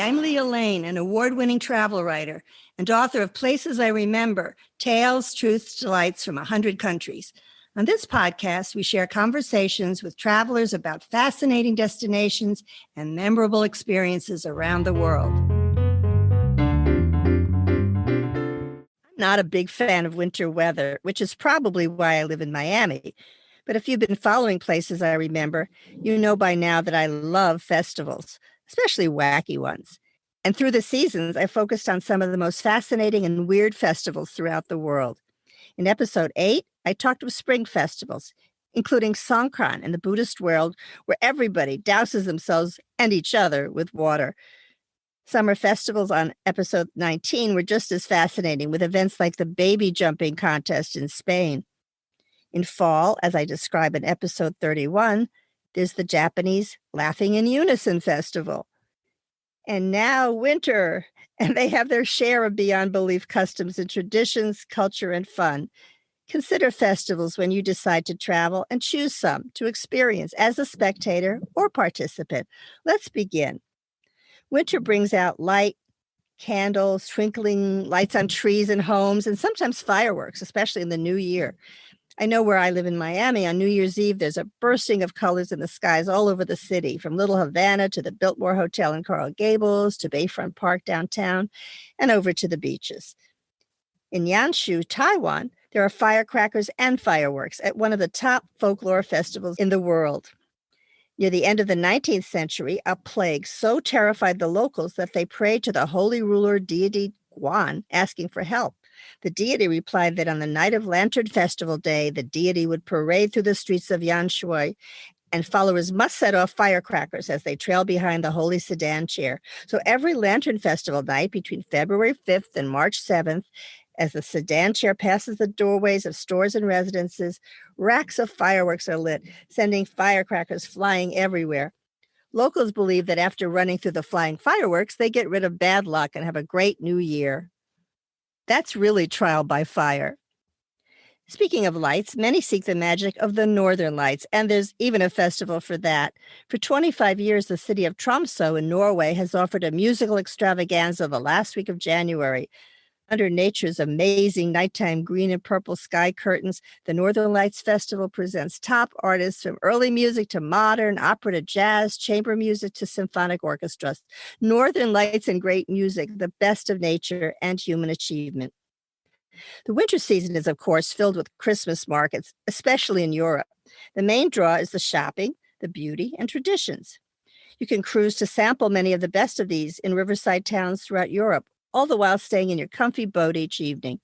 I'm Leah Lane, an award-winning travel writer and author of Places I Remember, Tales, Truths, Delights from 100 Countries. On this podcast, we share conversations with travelers about fascinating destinations and memorable experiences around the world. I'm not a big fan of winter weather, which is probably why I live in Miami. But if you've been following Places I Remember, you know by now that I love festivals, especially wacky ones. And through the seasons, I focused on some of the most fascinating and weird festivals throughout the world. In episode 8, I talked of spring festivals, including Songkran in the Buddhist world, where everybody douses themselves and each other with water. Summer festivals on episode 19 were just as fascinating, with events like the baby jumping contest in Spain. In fall, as I describe in episode 31, there's the Japanese Laughing in Unison Festival. And now winter, and they have their share of beyond belief customs and traditions, culture, and fun. Consider festivals when you decide to travel and choose some to experience as a spectator or participant. Let's begin. Winter brings out light, candles, twinkling lights on trees and homes, and sometimes fireworks, especially in the new year. I know where I live in Miami, on New Year's Eve, there's a bursting of colors in the skies all over the city, from Little Havana to the Biltmore Hotel in Coral Gables to Bayfront Park downtown and over to the beaches. In Yanshu, Taiwan, there are firecrackers and fireworks at one of the top folklore festivals in the world. Near the end of the 19th century, a plague so terrified the locals that they prayed to the holy ruler deity Guan, asking for help. The deity replied that on the night of Lantern Festival Day, the deity would parade through the streets of Yanshui, and followers must set off firecrackers as they trail behind the holy sedan chair. So every Lantern Festival night between February 5th and March 7th, as the sedan chair passes the doorways of stores and residences, racks of fireworks are lit, sending firecrackers flying everywhere. Locals believe that after running through the flying fireworks, they get rid of bad luck and have a great new year. That's really trial by fire. Speaking of lights, many seek the magic of the Northern Lights, and there's even a festival for that. For 25 years, the city of Tromsø in Norway has offered a musical extravaganza the last week of January. Under nature's amazing nighttime green and purple sky curtains, the Northern Lights Festival presents top artists from early music to modern, opera to jazz, chamber music to symphonic orchestras. Northern Lights and great music, the best of nature and human achievement. The winter season is, of course, filled with Christmas markets, especially in Europe. The main draw is the shopping, the beauty, and traditions. You can cruise to sample many of the best of these in riverside towns throughout Europe, all the while staying in your comfy boat each evening.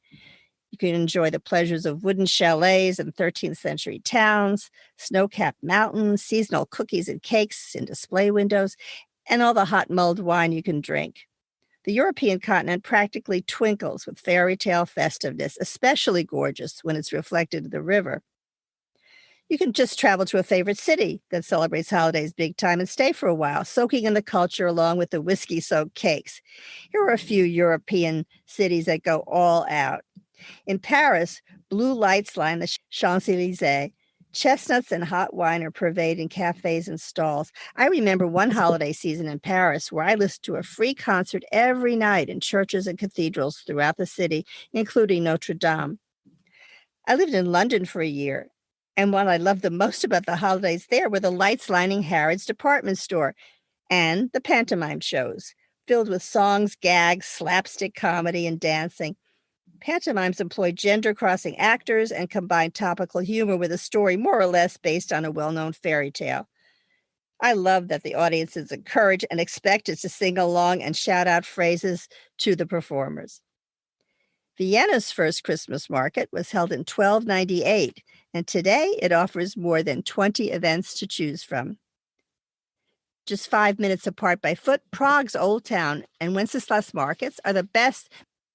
You can enjoy the pleasures of wooden chalets in 13th century towns, snow-capped mountains, seasonal cookies and cakes in display windows, and all the hot mulled wine you can drink. The European continent practically twinkles with fairy tale festiveness, especially gorgeous when it's reflected in the river. You can just travel to a favorite city that celebrates holidays big time and stay for a while, soaking in the culture along with the whiskey-soaked cakes. Here are a few European cities that go all out. In Paris, blue lights line the Champs-Élysées. Chestnuts and hot wine are pervading cafes and stalls. I remember one holiday season in Paris where I listened to a free concert every night in churches and cathedrals throughout the city, including Notre Dame. I lived in London for a year, and what I loved the most about the holidays there were the lights lining Harrods department store and the pantomime shows, filled with songs, gags, slapstick comedy, and dancing. Pantomimes employ gender-crossing actors and combine topical humor with a story more or less based on a well-known fairy tale. I love that the audience is encouraged and expected to sing along and shout out phrases to the performers. Vienna's first Christmas market was held in 1298, and today it offers more than 20 events to choose from. Just 5 minutes apart by foot, Prague's Old Town and Wenceslas markets are the best,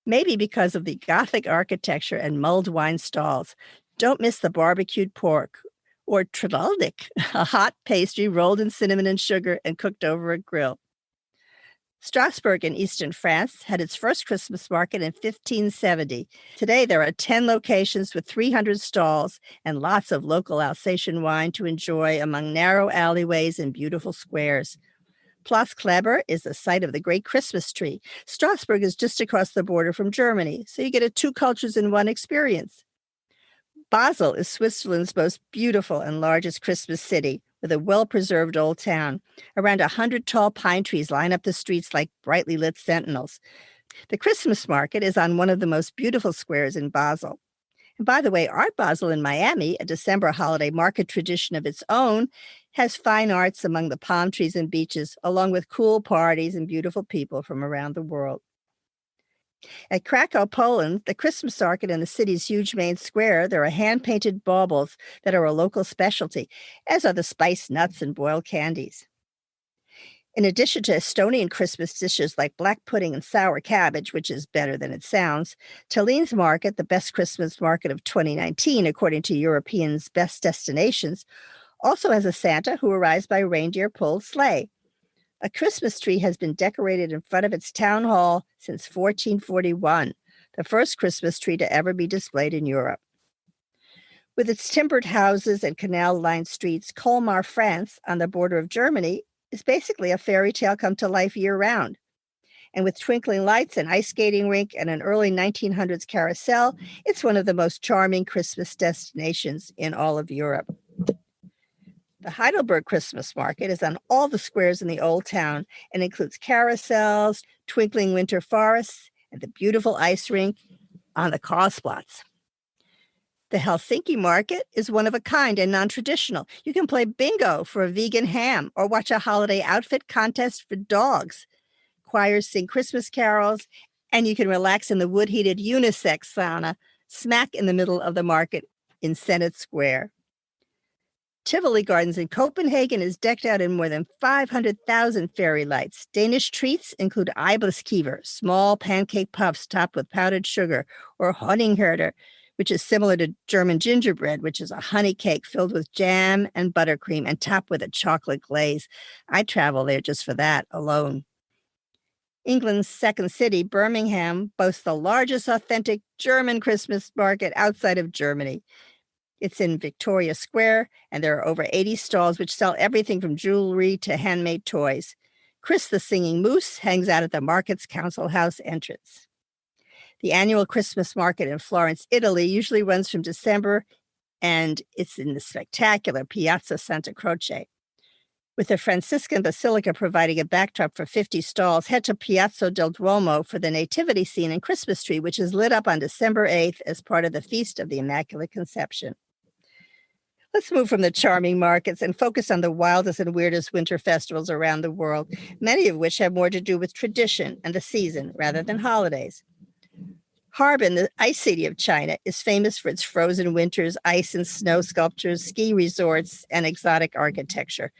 maybe because of the Gothic architecture and mulled wine stalls. Don't miss the barbecued pork, or trudalnik, a hot pastry rolled in cinnamon and sugar and cooked over a grill. Strasbourg in eastern France had its first Christmas market in 1570. Today, there are 10 locations with 300 stalls and lots of local Alsatian wine to enjoy among narrow alleyways and beautiful squares. Platz Kleber is the site of the Great Christmas Tree. Strasbourg is just across the border from Germany, so you get a two cultures in one experience. Basel is Switzerland's most beautiful and largest Christmas city, with a well-preserved old town. Around 100 tall pine trees line up the streets like brightly lit sentinels. The Christmas market is on one of the most beautiful squares in Basel. And by the way, Art Basel in Miami, a December holiday market tradition of its own, has fine arts among the palm trees and beaches, along with cool parties and beautiful people from around the world. At Krakow, Poland, the Christmas market in the city's huge main square, there are hand-painted baubles that are a local specialty, as are the spiced nuts and boiled candies. In addition to Estonian Christmas dishes like black pudding and sour cabbage, which is better than it sounds, Tallinn's market, the best Christmas market of 2019, according to Europeans' best destinations, also has a Santa who arrives by reindeer-pulled sleigh. A Christmas tree has been decorated in front of its town hall since 1441, the first Christmas tree to ever be displayed in Europe. With its timbered houses and canal-lined streets, Colmar, France, on the border of Germany, is basically a fairy tale come to life year-round. And with twinkling lights, an ice skating rink, and an early 1900s carousel, it's one of the most charming Christmas destinations in all of Europe. The Heidelberg Christmas market is on all the squares in the old town and includes carousels, twinkling winter forests, and the beautiful ice rink on the Karlsplatz. The Helsinki market is one of a kind and non-traditional. You can play bingo for a vegan ham or watch a holiday outfit contest for dogs. Choirs sing Christmas carols, and you can relax in the wood-heated unisex sauna smack in the middle of the market in Senate Square. Tivoli Gardens in Copenhagen is decked out in more than 500,000 fairy lights. Danish treats include Eibleskiever, small pancake puffs topped with powdered sugar, or Honningherder, which is similar to German gingerbread, which is a honey cake filled with jam and buttercream and topped with a chocolate glaze. I'd travel there just for that alone. England's second city, Birmingham, boasts the largest authentic German Christmas market outside of Germany. It's in Victoria Square, and there are over 80 stalls which sell everything from jewelry to handmade toys. Chris the Singing Moose hangs out at the market's council house entrance. The annual Christmas market in Florence, Italy, usually runs from December, and it's in the spectacular Piazza Santa Croce. With the Franciscan Basilica providing a backdrop for 50 stalls, head to Piazza del Duomo for the nativity scene and Christmas tree, which is lit up on December 8th as part of the Feast of the Immaculate Conception. Let's move from the charming markets and focus on the wildest and weirdest winter festivals around the world, many of which have more to do with tradition and the season rather than holidays. Harbin, the ice city of China, is famous for its frozen winters, ice and snow sculptures, ski resorts, and exotic architecture.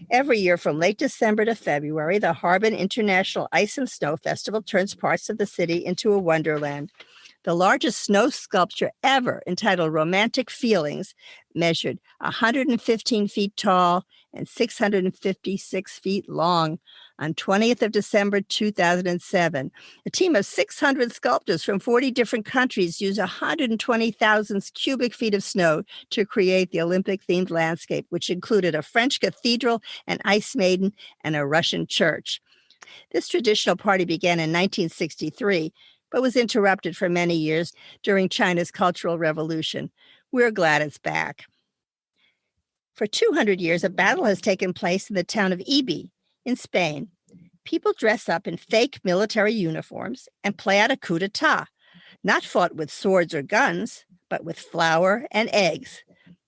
Every year from late December to February, the Harbin International Ice and Snow Festival turns parts of the city into a wonderland. The largest snow sculpture ever, entitled Romantic Feelings, measured 115 feet tall and 656 feet long. On 20th of December, 2007, a team of 600 sculptors from 40 different countries used 120,000 cubic feet of snow to create the Olympic-themed landscape, which included a French cathedral, an ice maiden, and a Russian church. This traditional party began in 1963, but was interrupted for many years during China's Cultural Revolution. We're glad it's back. For 200 years, a battle has taken place in the town of Ibi in Spain. People dress up in fake military uniforms and play out a coup d'etat, not fought with swords or guns, but with flour and eggs.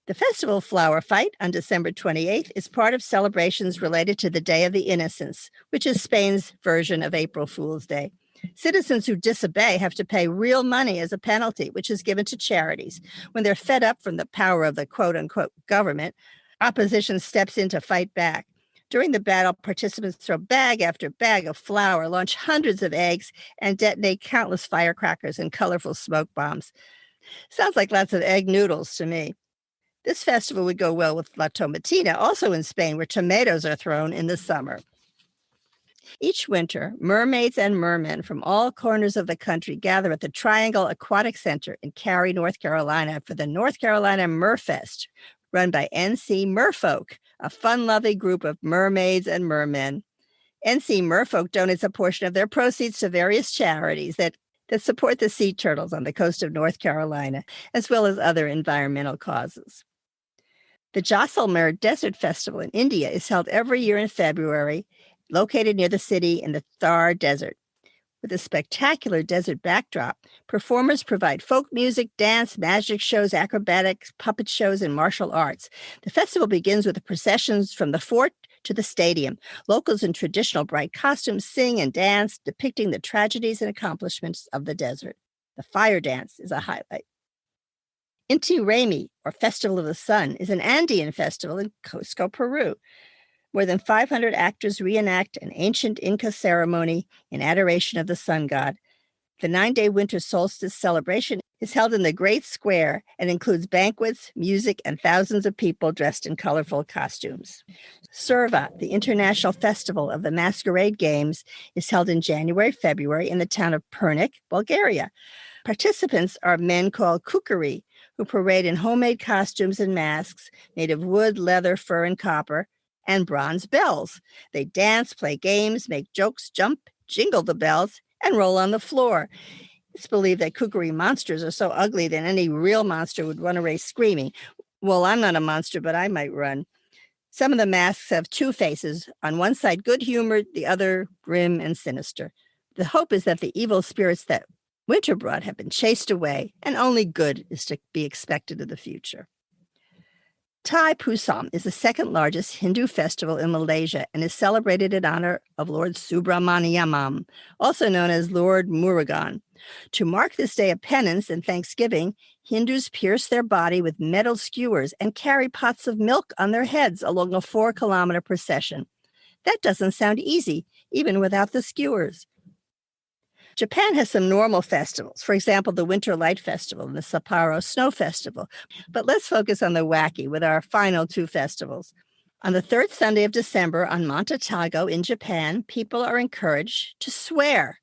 The festival Flower Fight on December 28th is part of celebrations related to the Day of the Innocents, which is Spain's version of April Fool's Day. Citizens who disobey have to pay real money as a penalty, which is given to charities. When they're fed up from the power of the quote-unquote government, opposition steps in to fight back. During the battle, participants throw bag after bag of flour, launch hundreds of eggs, and detonate countless firecrackers and colorful smoke bombs. Sounds like lots of egg noodles to me. This festival would go well with La Tomatina, also in Spain, where tomatoes are thrown in the summer. Each winter, mermaids and mermen from all corners of the country gather at the Triangle Aquatic Center in Cary, North Carolina for the North Carolina Merfest, run by NC Merfolk, a fun-loving group of mermaids and mermen. NC Merfolk donates a portion of their proceeds to various charities that support the sea turtles on the coast of North Carolina, as well as other environmental causes. The Jaisalmer Desert Festival in India is held every year in February, located near the city in the Thar Desert. With a spectacular desert backdrop, performers provide folk music, dance, magic shows, acrobatics, puppet shows, and martial arts. The festival begins with the processions from the fort to the stadium. Locals in traditional bright costumes sing and dance, depicting the tragedies and accomplishments of the desert. The fire dance is a highlight. Inti Raymi, or Festival of the Sun, is an Andean festival in Cusco, Peru. More than 500 actors reenact an ancient Inca ceremony in adoration of the sun god. The 9-day winter solstice celebration is held in the Great Square and includes banquets, music, and thousands of people dressed in colorful costumes. Surva, the international festival of the Masquerade Games, is held in January-February in the town of Pernik, Bulgaria. Participants are men called kukri, who parade in homemade costumes and masks made of wood, leather, fur, and copper, and bronze bells. They dance, play games, make jokes, jump, jingle the bells, and roll on the floor. It's believed that kukri monsters are so ugly that any real monster would run away screaming. Well, I'm not a monster, but I might run. Some of the masks have two faces. On one side, good-humored, the other grim and sinister. The hope is that the evil spirits that winter brought have been chased away, and only good is to be expected in the future. Thai Pusam is the second largest Hindu festival in Malaysia and is celebrated in honor of Lord Subramaniamam, also known as Lord Murugan. To mark this day of penance and thanksgiving, Hindus pierce their body with metal skewers and carry pots of milk on their heads along a 4-kilometer procession. That doesn't sound easy, even without the skewers. Japan has some normal festivals, for example, the Winter Light Festival and the Sapporo Snow Festival. But let's focus on the wacky with our final two festivals. On the third Sunday of December on Monte Tago in Japan, people are encouraged to swear.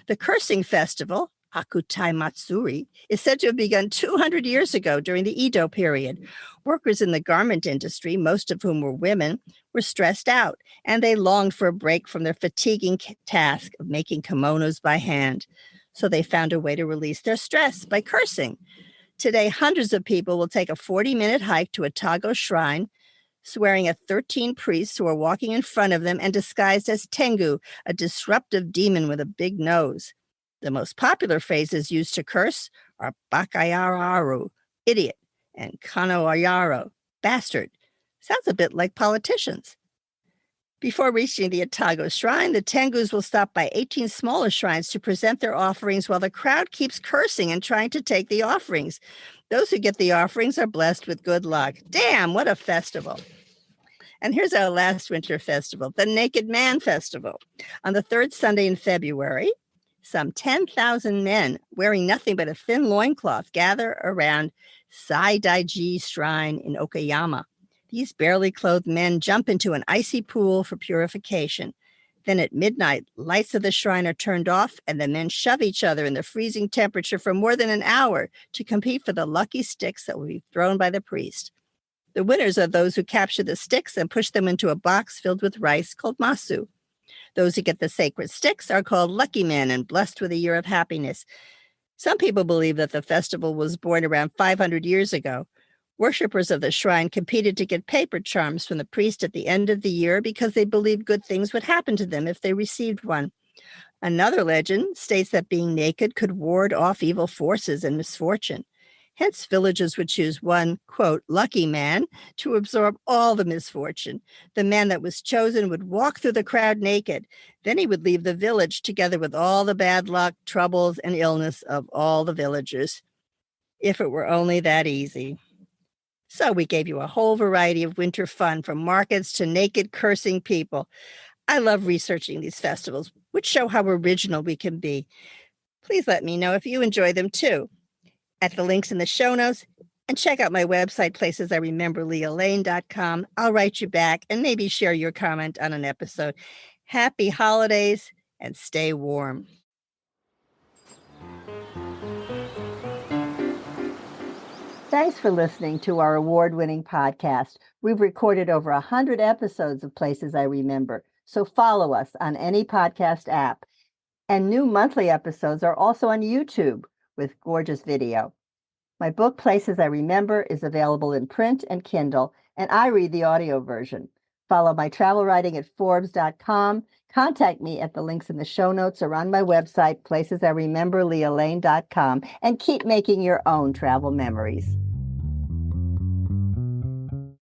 The Cursing Festival, Akutai Matsuri, is said to have begun 200 years ago during the Edo period. Workers in the garment industry, most of whom were women, were stressed out, and they longed for a break from their fatiguing task of making kimonos by hand. So they found a way to release their stress by cursing. Today, hundreds of people will take a 40-minute hike to a Tago shrine, swearing at 13 priests who are walking in front of them and disguised as Tengu, a disruptive demon with a big nose. The most popular phrases used to curse are Bakayararu, idiot, and Kanoayaro, bastard. Sounds a bit like politicians. Before reaching the Otago shrine, the Tengus will stop by 18 smaller shrines to present their offerings while the crowd keeps cursing and trying to take the offerings. Those who get the offerings are blessed with good luck. Damn, what a festival. And here's our last winter festival, the Naked Man Festival. On the third Sunday in February, some 10,000 men wearing nothing but a thin loincloth gather around Saidaiji Shrine in Okayama. These barely clothed men jump into an icy pool for purification. Then at midnight, lights of the shrine are turned off and the men shove each other in the freezing temperature for more than an hour to compete for the lucky sticks that will be thrown by the priest. The winners are those who capture the sticks and push them into a box filled with rice called masu. Those who get the sacred sticks are called lucky men and blessed with a year of happiness. Some people believe that the festival was born around 500 years ago. Worshippers of the shrine competed to get paper charms from the priest at the end of the year because they believed good things would happen to them if they received one. Another legend states that being naked could ward off evil forces and misfortune. Hence, villagers would choose one, quote, lucky man to absorb all the misfortune. The man that was chosen would walk through the crowd naked. Then he would leave the village together with all the bad luck, troubles, and illness of all the villagers. If it were only that easy. So we gave you a whole variety of winter fun, from markets to naked cursing people. I love researching these festivals, which show how original we can be. Please let me know if you enjoy them too. At the links in the show notes, and check out my website, placesirememberlealane.com. I'll write you back and maybe share your comment on an episode. Happy holidays and stay warm. Thanks for listening to our award-winning podcast. We've recorded over 100 episodes of Places I Remember. So follow us on any podcast app. And new monthly episodes are also on YouTube with gorgeous video. My book, Places I Remember, is available in print and Kindle, and I read the audio version. Follow my travel writing at Forbes.com. Contact me at the links in the show notes or on my website, placesirememberlealane.com, and keep making your own travel memories.